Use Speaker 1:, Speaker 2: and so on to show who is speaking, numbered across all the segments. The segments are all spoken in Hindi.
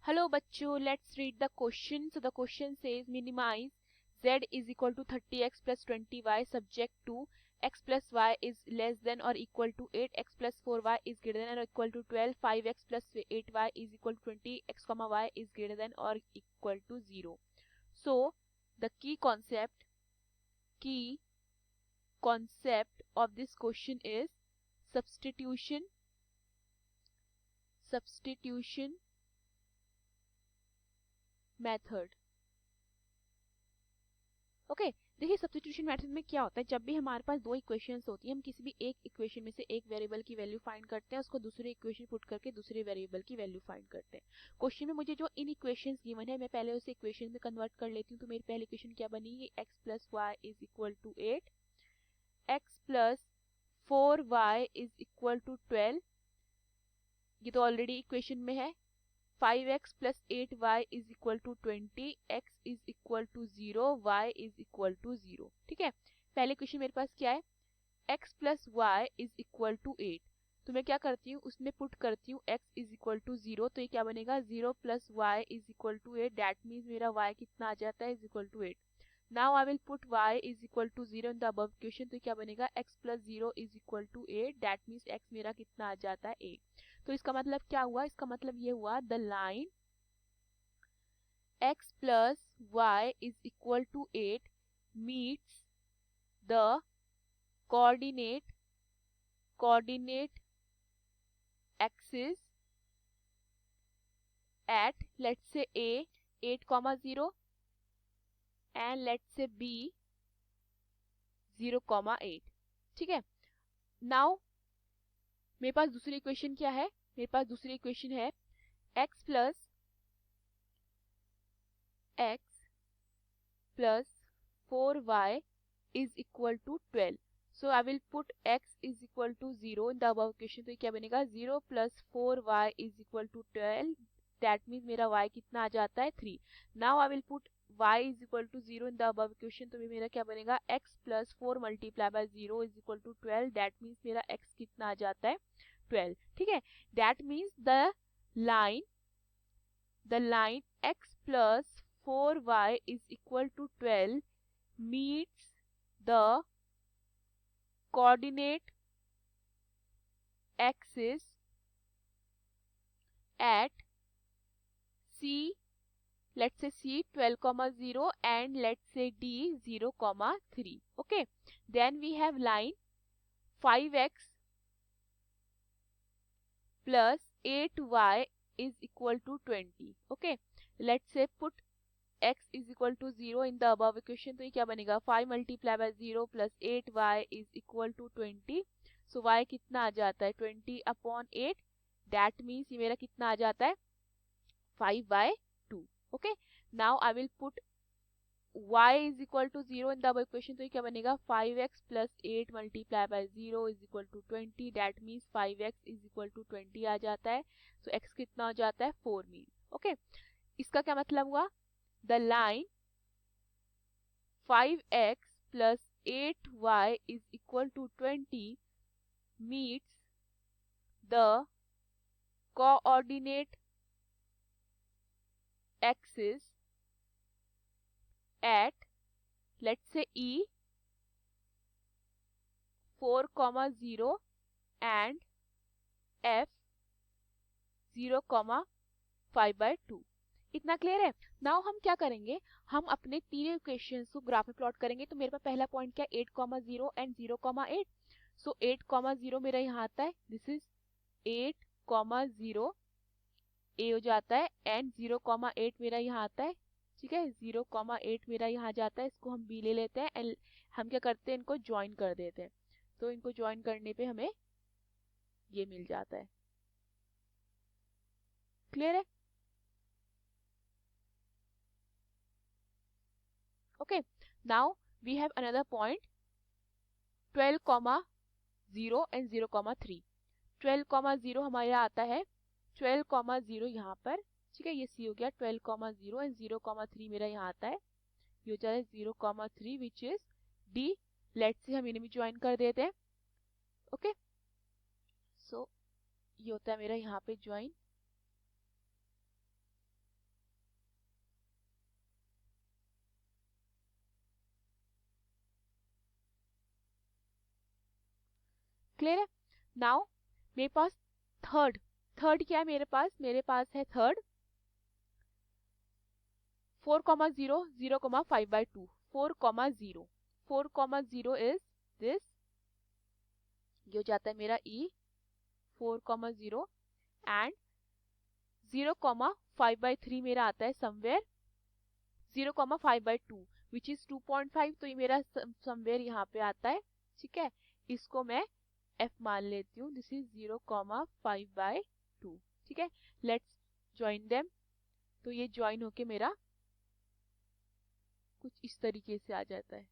Speaker 1: Hello बच्चों, let's read the question. So the question says minimize z is equal to 30x plus 20y subject to x plus y is less than or equal to 8, x plus 4y is greater than or equal to 12, 5x plus 8y is equal to 20, x comma y is greater than or equal to 0. So the key concept of this question is substitution method. Okay देखिए सब्स्टिट्यूशन मेथड में क्या होता है, जब भी हमारे पास दो इक्वेशंस होती है हम किसी भी एक इक्वेशन में से एक वेरिएबल की वैल्यू फाइंड करते हैं, उसको दूसरे इक्वेशन पुट करके दूसरे वेरिएबल की वैल्यू फाइंड करते हैं. क्वेश्चन में मुझे जो इन इक्वेशंस गिवन है मैं पहले उसे इक्वेशन में कन्वर्ट कर लेती हूँ. तो मेरी पहली इक्वेशन क्या बनी, x plus y is equal to 8, x plus 4y is equal to 12, ये तो ऑलरेडी इक्वेशन में है. 5x plus 8y is equal to 20, x is equal to 0, y is equal to 0. ठीक है, पहले क्वेश्चन मेरे पास क्या है, x plus y is equal to 8. तो मैं क्या करती हूँ, उसमें पुट करती हूँ x is equal to 0. तो ये क्या बनेगा, 0 plus y is equal to 8. That means मेरा y कितना आ जाता है, is equal to 8. Now I will put y is equal to 0 in the above equation. तो क्या बनेगा, x plus 0 is equal to 8. That means x मेरा कितना आ जाता है 8. तो इसका मतलब क्या हुआ, इसका मतलब ये हुआ the line x plus y is equal to 8 meets the coordinate axis at let's say a 8,0 and let's say b 0,8. ठीक है, नाउ मेरे पास दूसरी इक्वेशन क्या है, मेरे पास दूसरी इक्वेशन है x plus 4y is equal to 12. So I will put x is equal to 0 in the above equation. तो ये क्या बनेगा, 0 plus 4y is equal to 12. That means मेरा y कितना आ जाता है 3. Now I will put y is equal to 0 in the above equation. तो मेरा क्या बनेगा, x plus 4 multiplied by 0 is equal to 12. That means मेरा x कितना आ जाता है 12. ठीक है, that means the line x plus 4y is equal to 12 meets the coordinate axis at C, let's say C 12,0 and let's say D 0,3. Okay, then we have line 5x plus 8y is equal to 20. Okay, let's say put x is equal to 0 in the above equation. तो ये क्या बनेगा, 5 multiplied by 0 plus 8y is equal to 20. So y कितना आ जाता है 20 upon 8. That means ये मेरा कितना आ जाता है 5/2. Okay, now I will put y is equal to 0 in the above equation. तो ये क्या बनेगा, 5x plus 8 multiplied by 0 is equal to 20. That means 5x is equal to 20 आ जाता है. So x कितना हो जाता है 4 मीन. Okay, इसका क्या मतलब हुआ, the line 5x plus 8y is equal to 20 meets the coordinate axis at let's say E 4,0 and F 0,5/2. इतना क्लियर है. नाउ हम क्या करेंगे, हम अपने तीनों इक्वेशंस को ग्राफ में प्लॉट करेंगे. तो मेरे पास पहला पॉइंट क्या है, 8,0 एंड 0,8. सो 8,0 मेरा यहाँ आता है, दिस इज 8,0 ए हो जाता है एंड 0,8 मेरा यहाँ आता है. ठीक है, 0,8 मेरा यहाँ जाता है, इसको हम बी ले लेते हैं एंड हम क्या करते हैं, इनको ज्वाइन कर देते हैं. तो इनको ज्वाइन करने पे हमें ये मिल जाता है. क्लियर है. Okay, now we have another point 12,0 and 0,3. 12,0 हमारे आता है 12,0 यहाँ पर. ठीक है, ये C हो गया 12,0 and 0,3 मेरा यहाँ आता है, ये हो जाता है 0,3 which is D. Let's say हम इन्हें भी ज्वाइन कर देते हैं. ओके, सो ये होता है मेरा यहाँ पे ज्वाइन. क्लियर है? नाउ मेरे पास थर्ड क्या है मेरे पास है थर्ड 4,0 0,5/2 4,0 4,0 इज दिस, ये हो जाता है मेरा E 4,0 एंड 0,5/3 मेरा आता है समवेयर 0,5/2 विच इज 2.5, तो ये मेरा समवेयर यहाँ पे आता है। ठीक है, इसको मैं F मान लेती हूँ, दिस इज 0,5/2। ठीक है, लेट्स ज्वाइन देम। तो ये ज्वाइन होके मेरा कुछ इस तरीके से आ जाता है।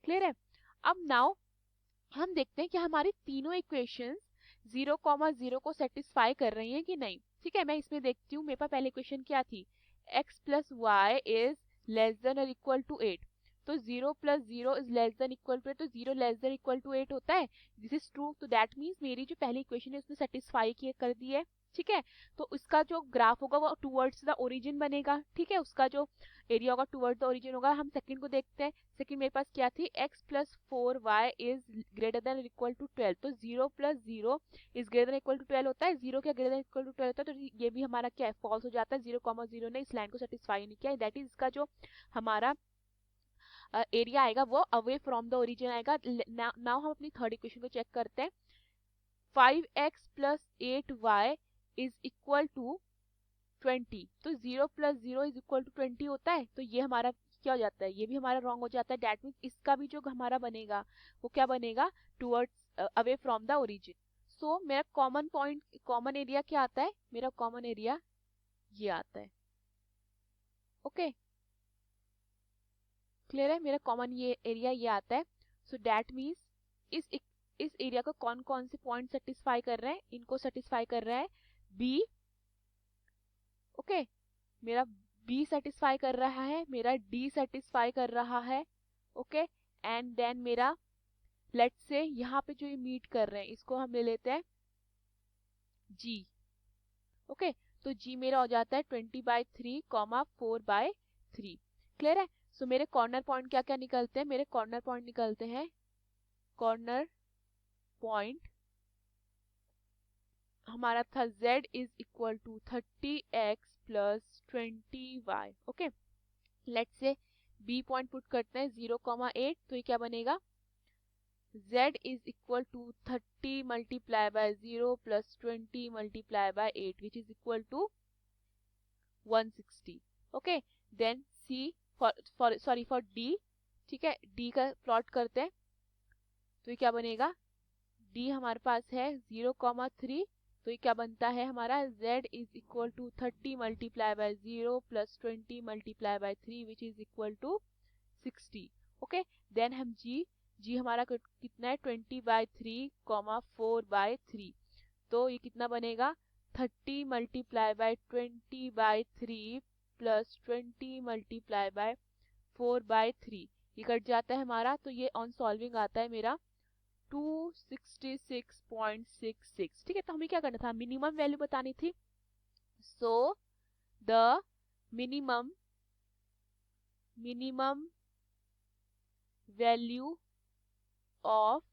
Speaker 1: क्लियर है? अब नाउ हम देखते हैं कि हमारी तीनों इक्वेशंस 0,0 को सेटिस्फाई कर रही हैं कि नहीं। ठीक है, मैं इसमें देखती हूँ मेरे पास पहले इक्वेशन क्या थी, x plus y is less than और इक्वल टू 8, तो 0 plus 0 is less than equal to 8, तो 0 लेस देन इक्वल टू 8 होता है। दिस इज ट्रू, तो दैट मीन्स मेरी जो पहली इक्वेशन है उसने सेटिस्फाई कर दी है। ठीक है, तो उसका जो ग्राफ होगा वो टूवर्ड्स द ओरिजिन बनेगा। ठीक है, उसका जो एरिया होगा टूवर्ड्स द ओरिजिन होगा। हम सेकंड को देखते हैं। सेकंड मेरे पास क्या थी, x plus 4y is greater than equal to 12, तो 0 plus 0 is greater than equal to 12 होता है। 0 क्या ग्रेटर देन इक्वल टू 12 होता है, तो ये भी हमारा क्या है, फॉल्स हो जाता है। 0,0 ने इस लाइन को सेटिस्फाई नहीं किया, दैट इज इसका जो हमारा एरिया आएगा वो अवे फ्रॉम द ओरिजिन आएगा। नाउ हम अपनी थर्ड इक्वेशन को चेक करते हैं। 5x plus 8y is equal to 20, तो 0 प्लस 0 इज इक्वल टू 20 होता है। तो ये हमारा क्या हो जाता है, ये भी हमारा रॉन्ग हो जाता है। दैट मीन्स इसका भी जो हमारा बनेगा वो क्या बनेगा, towards away from the origin. So मेरा कॉमन पॉइंट, कॉमन एरिया क्या आता है, मेरा कॉमन एरिया ये आता है। ओके, क्लियर है? मेरा कॉमन ये एरिया ये आता है। सो दैट मीन्स इस एरिया को कौन कौन से पॉइंट सेटिस्फाई कर रहे हैं, इनको सेटिस्फाई कर रहा है बी। ओके, मेरा बी सेटिस्फाई कर रहा है, मेरा डी सेटिस्फाई कर रहा है। ओके, एंड देन मेरा लेट्स से यहाँ पे जो ये मीट कर रहे हैं इसको हम ले लेते हैं जी। ओके, तो जी मेरा हो जाता है 20/3, 4/3। क्लियर है? सो मेरे कॉर्नर पॉइंट क्या क्या निकलते हैं, मेरे कॉर्नर पॉइंट निकलते हैं, कॉर्नर पॉइंट हमारा था z is equal to 30x plus 20y। Okay, let's say b point put करते हैं 0,8, तो ये क्या बनेगा, z is equal to 30 multiply by 0 plus 20 multiply by 8 which is equal to 160। Okay, then c for d। ठीक है, d का प्लॉट करते हैं, तो ये क्या बनेगा, d हमारे पास है 0,3, तो ये क्या बनता है हमारा, z is equal to 30 multiply by 0 plus 20 multiply by 3 which is equal to 60। Okay, then हम g हमारा कितना है 20/3, 4/3, तो ये कितना बनेगा 30 multiply bye 20/3 plus 20 multiply bye 4/3, ये कट जाता है हमारा, तो ये ऑन सॉल्विंग आता है मेरा 266.66। ठीक है, तो हमें क्या करना था, मिनिमम वैल्यू बतानी थी। So the minimum value of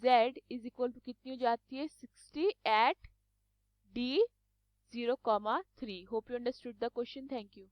Speaker 1: z is equal to कितनी हो जाती है 60 at d 0,3। Hope you understood the question, thank you.